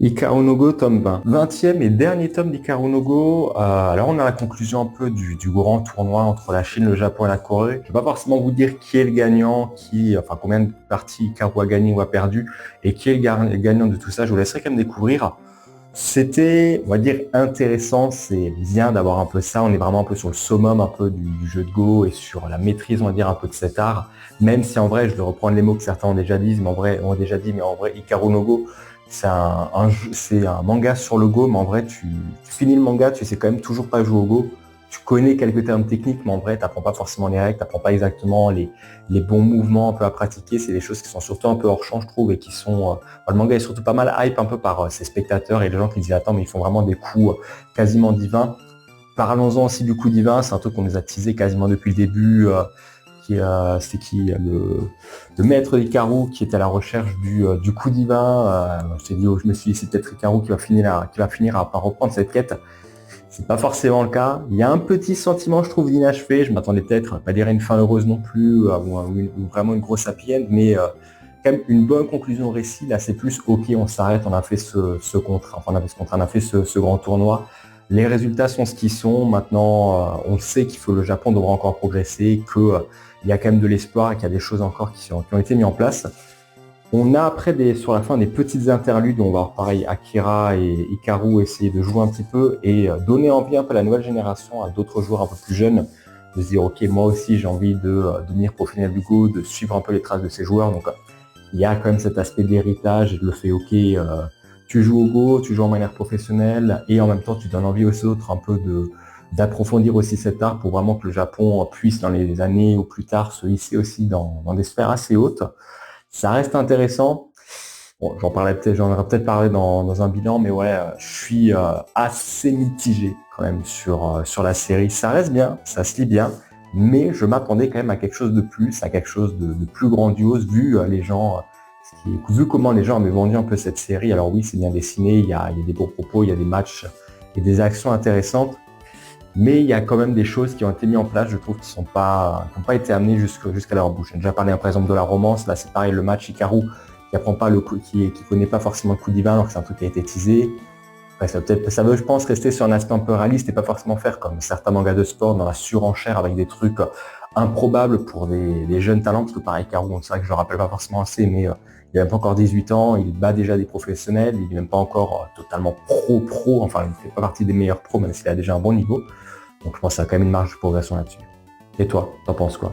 Hikaru no Go, tome 20. 20e et dernier tome d'Hikaru no Go. Alors on a la conclusion un peu du grand tournoi entre la Chine, le Japon et la Corée. Je vais pas forcément vous dire qui est le gagnant, enfin combien de parties Hikaru a gagné ou a perdu, et qui est le gagnant de tout ça. Je vous laisserai quand même découvrir. C'était, on va dire, intéressant. C'est bien d'avoir un peu ça. On est vraiment un peu sur le summum un peu du jeu de Go et sur la maîtrise, on va dire, un peu de cet art. Même si en vrai, je vais reprendre les mots que certains ont déjà dit, mais en vrai, Hikaru no Go, c'est un manga sur le Go, mais en vrai, tu finis le manga, tu sais quand même toujours pas jouer au Go. Tu connais quelques termes techniques, mais en vrai, tu n'apprends pas forcément les règles, tu n'apprends pas exactement les bons mouvements un peu à pratiquer. C'est des choses qui sont surtout un peu hors champ, je trouve, et qui sont... le manga est surtout pas mal hype un peu par ses spectateurs et les gens qui disent «Attends, mais ils font vraiment des coups quasiment divins». Parlons-en aussi du coup divin, c'est un truc qu'on nous a teasé quasiment depuis le début. C'est qui le maître d'Hikaru qui est à la recherche du coup divin. Je me suis dit c'est peut-être Hikaru qui va finir par reprendre cette quête. C'est pas forcément le cas. Il y a un petit sentiment, je trouve, d'inachevé. Je m'attendais peut-être pas dire à une fin heureuse non plus, ou vraiment une grosse happy end, mais quand même une bonne conclusion au récit. Là, c'est plus ok, on s'arrête, on a fait ce contrat, enfin on a fait ce contrat, on a fait ce grand tournoi. Les résultats sont ce qu'ils sont. Maintenant, on sait le Japon devra encore progresser, que il y a quand même de l'espoir et qu'il y a des choses encore qui ont été mises en place. On a après sur la fin des petites interludes où on va voir pareil Akira et Hikaru essayer de jouer un petit peu et donner envie un peu à la nouvelle génération, à d'autres joueurs un peu plus jeunes, de se dire ok moi aussi j'ai envie de devenir professionnel du Go, de suivre un peu les traces de ces joueurs. Donc il y a quand même cet aspect d'héritage et de le fait ok tu joues au Go, tu joues en manière professionnelle et en même temps tu donnes envie aux autres un peu d'approfondir aussi cet art pour vraiment que le Japon puisse dans les années ou plus tard se hisser aussi dans des sphères assez hautes. Ça reste intéressant. Bon, j'en aurais peut-être parlé dans un bilan, mais ouais, je suis assez mitigé quand même sur la série. Ça reste bien, ça se lit bien, mais je m'attendais quand même à quelque chose de plus, à quelque chose de plus grandiose, vu les gens, vu comment les gens avaient vendu un peu cette série. Alors oui, c'est bien dessiné, il y a des beaux propos, il y a des matchs et des actions intéressantes, mais il y a quand même des choses qui ont été mises en place, je trouve, qui n'ont pas été amenées jusqu'à leur bouche. J'ai déjà parlé, par exemple, de la romance. Là, c'est pareil, le match Hikaru, qui apprend pas qui connaît pas forcément le coup divin, alors que c'est un truc qui a été teasé. Après, ça veut, je pense, rester sur un aspect un peu réaliste et pas forcément faire comme certains mangas de sport dans la surenchère avec des trucs improbables pour des jeunes talents. Parce que pareil, Hikaru, c'est vrai que je le rappelle pas forcément assez, mais il n'a même pas encore 18 ans, il bat déjà des professionnels, il n'est même pas encore totalement pro, enfin, il ne fait pas partie des meilleurs pros, même s'il a déjà un bon niveau. Donc je pense qu'il y a quand même une marge de progression là-dessus. Et toi, t'en penses quoi?